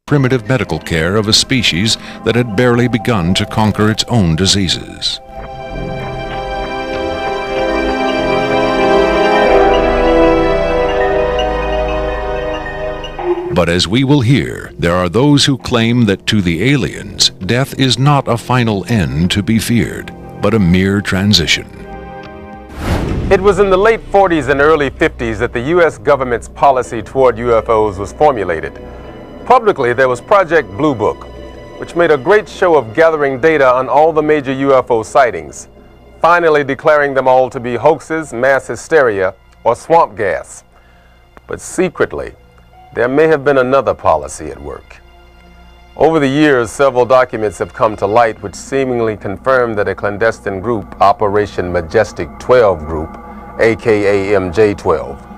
primitive medical care of a species that had barely begun to conquer its own diseases. But as we will hear, there are those who claim that to the aliens, death is not a final end to be feared, but a mere transition. It was in the late 40s and early 50s that the U.S. government's policy toward UFOs was formulated. Publicly, there was Project Blue Book, which made a great show of gathering data on all the major UFO sightings, finally declaring them all to be hoaxes, mass hysteria, or swamp gas. But secretly, there may have been another policy at work. Over the years, several documents have come to light which seemingly confirm that a clandestine group, Operation majestic12 Group, aka MJ12,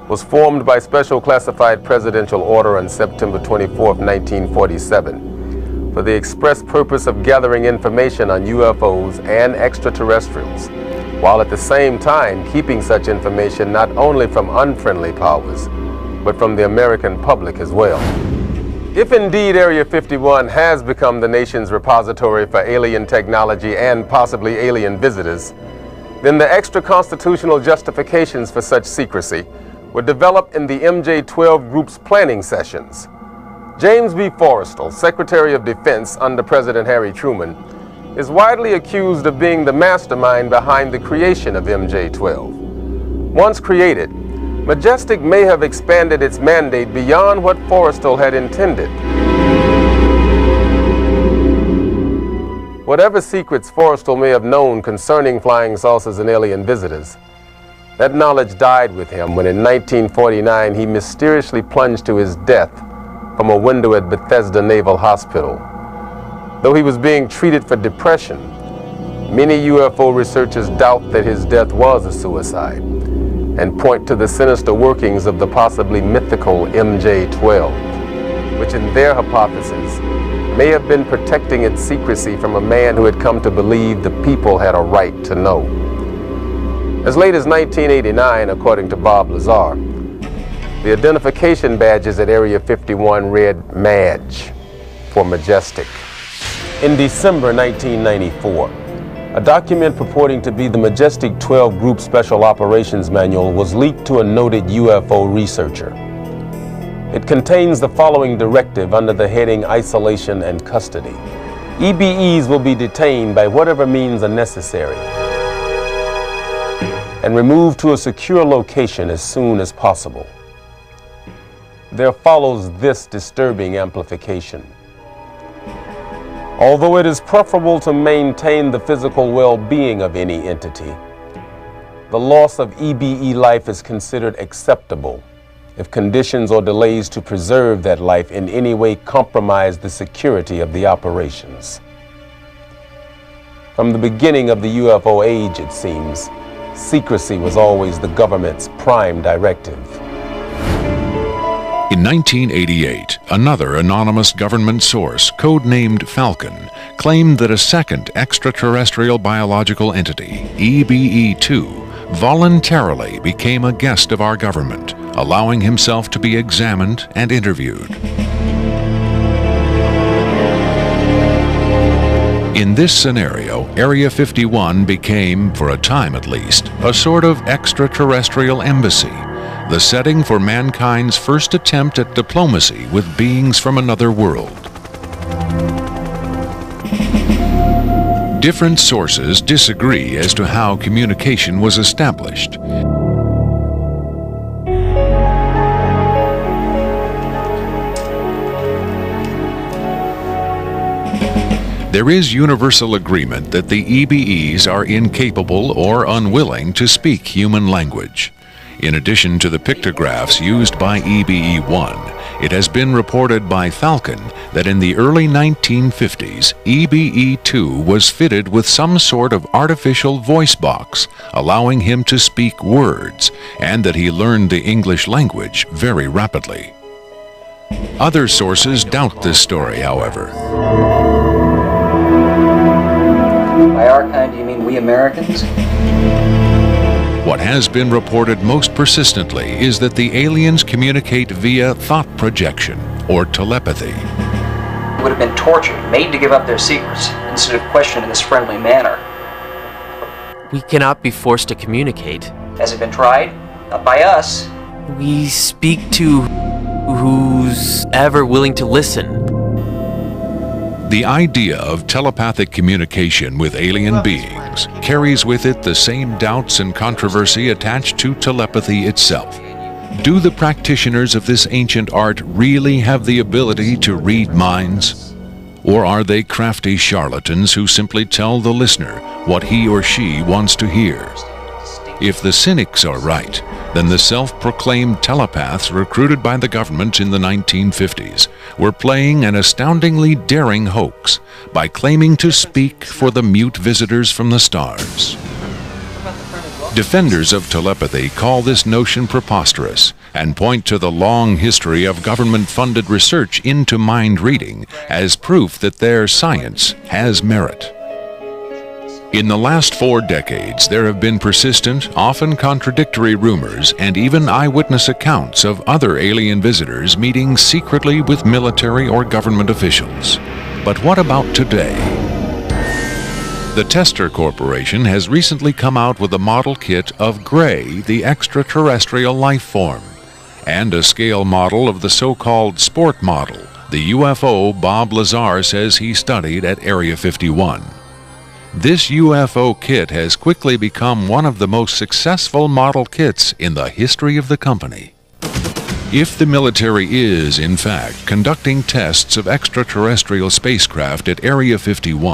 was formed by special classified presidential order on September 24, 1947, for the express purpose of gathering information on UFOs and extraterrestrials, while at the same time keeping such information not only from unfriendly powers, but from the American public as well. If indeed Area 51 has become the nation's repository for alien technology and possibly alien visitors, then the extra-constitutional justifications for such secrecy were developed in the MJ12 Group's planning sessions. James B. Forrestal, Secretary of Defense under President Harry Truman, is widely accused of being the mastermind behind the creation of MJ12. Once created, Majestic may have expanded its mandate beyond what Forrestal had intended. Whatever secrets Forrestal may have known concerning flying saucers and alien visitors, that knowledge died with him when in 1949 he mysteriously plunged to his death from a window at Bethesda Naval Hospital. Though he was being treated for depression, many UFO researchers doubt that his death was a suicide and point to the sinister workings of the possibly mythical MJ12, which in their hypothesis may have been protecting its secrecy from a man who had come to believe the people had a right to know. As late as 1989, according to Bob Lazar, the identification badges at Area 51 read MAJ for Majestic. In December 1994, a document purporting to be the majestic12 Group Special Operations Manual was leaked to a noted UFO researcher. It contains the following directive under the heading Isolation and Custody. EBEs will be detained by whatever means are necessary and removed to a secure location as soon as possible. There follows this disturbing amplification. Although it is preferable to maintain the physical well-being of any entity, the loss of EBE life is considered acceptable if conditions or delays to preserve that life in any way compromise the security of the operations. From the beginning of the UFO age, it seems, secrecy was always the government's prime directive. In 1988, another anonymous government source, codenamed Falcon, claimed that a second extraterrestrial biological entity, EBE2, voluntarily became a guest of our government, allowing himself to be examined and interviewed. In this scenario, Area 51 became, for a time at least, a sort of extraterrestrial embassy, the setting for mankind's first attempt at diplomacy with beings from another world. Different sources disagree as to how communication was established. There is universal agreement that the EBEs are incapable or unwilling to speak human language. In addition to the pictographs used by EBE-1, it has been reported by Falcon that in the early 1950s, EBE-2 was fitted with some sort of artificial voice box, allowing him to speak words, and that he learned the English language very rapidly. Other sources doubt this story, however. By our kind, do you mean we Americans? What has been reported most persistently is that the aliens communicate via thought projection, or telepathy. Would have been tortured, made to give up their secrets, instead of questioned in this friendly manner. We cannot be forced to communicate. Has it been tried? Not by us. We speak to who's ever willing to listen. The idea of telepathic communication with alien beings carries with it the same doubts and controversy attached to telepathy itself. Do the practitioners of this ancient art really have the ability to read minds? Or are they crafty charlatans who simply tell the listener what he or she wants to hear? If the cynics are right, then the self-proclaimed telepaths recruited by the government in the 1950s were playing an astoundingly daring hoax by claiming to speak for the mute visitors from the stars. Defenders of telepathy call this notion preposterous and point to the long history of government-funded research into mind reading as proof that their science has merit. In the last 4 decades, there have been persistent, often contradictory rumors and even eyewitness accounts of other alien visitors meeting secretly with military or government officials. But what about today? The Tester Corporation has recently come out with a model kit of Gray, the extraterrestrial life form, and a scale model of the so-called sport model, the UFO Bob Lazar says he studied at AREA51. This UFO kit has quickly become one of the most successful model kits in the history of the company. If the military is, in fact, conducting tests of extraterrestrial spacecraft at AREA51,